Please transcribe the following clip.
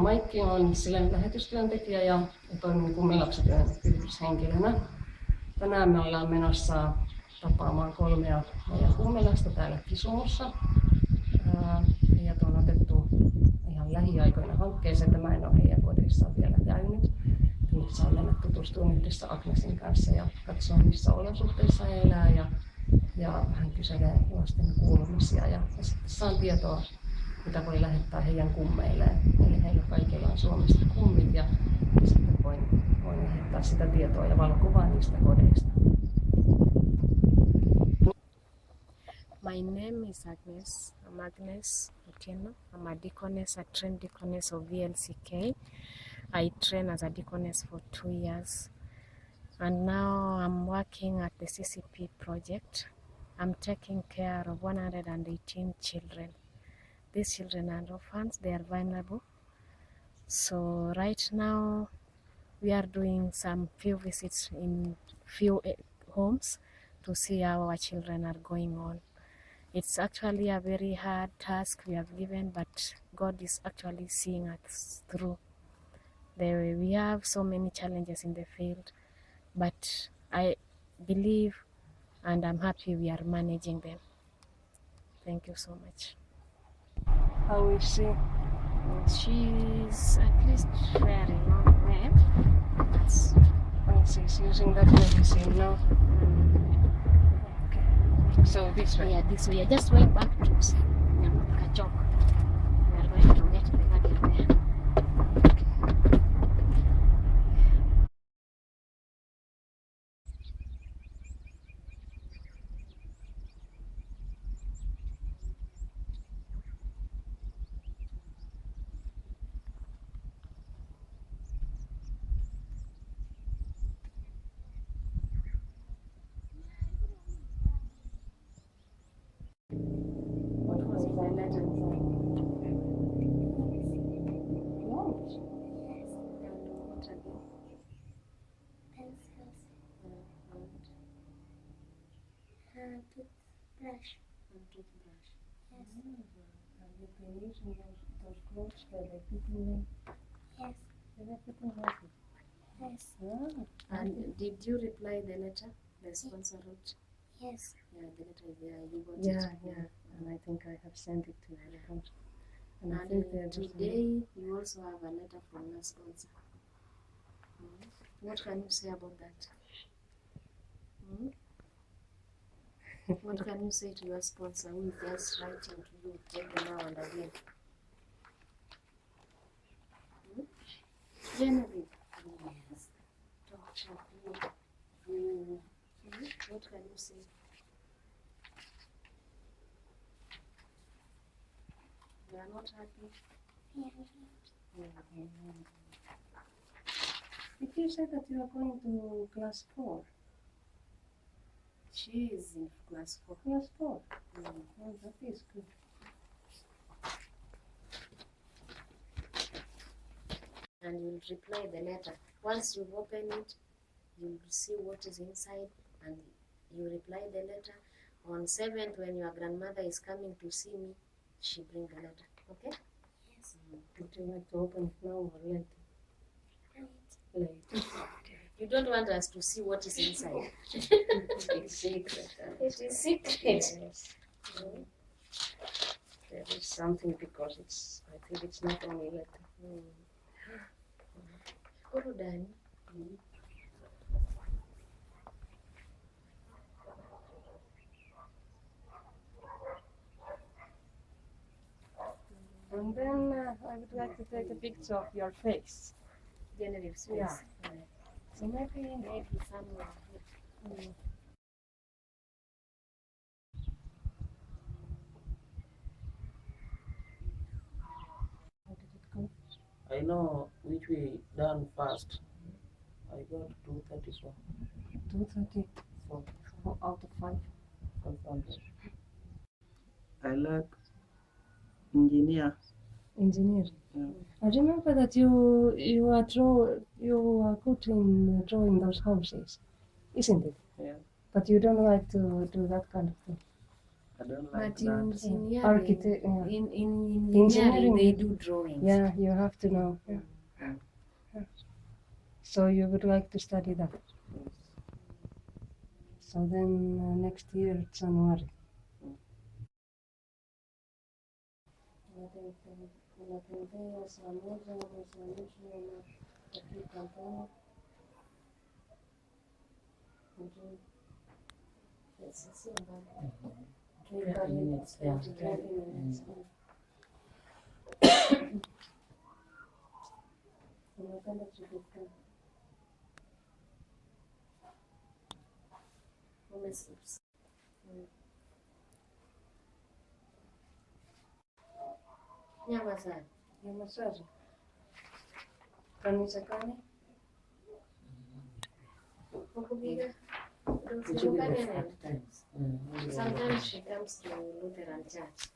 Maikki on Silen lähetystyöntekijä ja toimin Kummilapsityön yrityshenkilönä. Tänään me ollaan menossa tapaamaan 3 meidän kummilasta täällä Kisumussa. Heidät on otettu ihan lähiaikoina hankkeeseen, että mä en ole heidän kodeissaan vielä käynyt. Nyt saan mennä tutustumaan yhdessä Agnesin kanssa ja katsoa, missä olosuhteissa he elää ja vähän kyselee lasten kuulumisia ja sitten saan tietoa, mitä voi lähettää heidän kummeilleen. Eli heillä kaikilla on Suomesta kummit ja sitten voin lähettää sitä tietoa ja valokuvaa niistä kodeista. My name is Agnes. I'm Agnes Otieno. I'm a deaconess, a trained deaconess of VLCK. I trained as a deaconess for 2 years. And now I'm working at the CCP project. I'm taking care of 118 children. These children are orphans, they are vulnerable. So right now we are doing some few visits in few homes to see how our children are going on. It's actually a very hard task we have given, but God is actually seeing us through. We have so many challenges in the field, but I believe and I'm happy we are managing them. Thank you so much. How is she? She's at least very long way. That's She's using that medicine now. Okay. So this way? yeah, this way. Just going back to Kachok. We are going to get the garden there. What was my letter inside? What? Yes. And what again? Pencils. And Toothbrush. toothbrush. Yes. Have you been using those clothes where they put in them? Yes. They put in them. Yes. And did you reply the letter the sponsor wrote? Yes. Yeah, the letter is there. You got Yeah, it. yeah. And I think I have sent it to her. And I And think they're just today you also have a letter from your sponsor. What can you say about that? What can you say to your sponsor who is just writing to you every now and again? Genevieve. Yes. Talk sharply. What can you say? You are not happy? Did you say that you are going to class 4? She is in class 4. Class 4? Oh, that is good. And you'll reply the letter. Once you've opened it, you'll see what is inside and you reply the letter. On 7th, when your grandmother is coming to see me, she bring the letter. Okay? Yes. Would you like to open it now or later? Right. Later. You don't want us to see what is inside. It's secret. It is secret. Yes. There is something because I think it's not only letter. Kurudani. And then I would like to take a picture of your face. Genevieve's Yeah. face. So maybe Maybe somewhere. how did it go? I know which we done first. I got 234 234 out of 5. 500. I like engineer. Engineering. Yeah. I remember that you are good in drawing those houses, isn't it? Yeah. But you don't like to do that kind of thing. I don't like But in that. engineering, Architect, yeah. in engineering, Engineering, they do drawings. Yeah, you have to know. Yeah. Yeah. So you would like to study that. So then next year, January. La tentea saa moja na saa nusu na dakika 5. Sio mbali. 20 minutes, yeah. 20 minutes. Unapenda kupika? Nyama sana. Nyama saza. Kanisa gani? Kukupiga. Which will be the 5 times. Sometimes she comes to Lutheran church.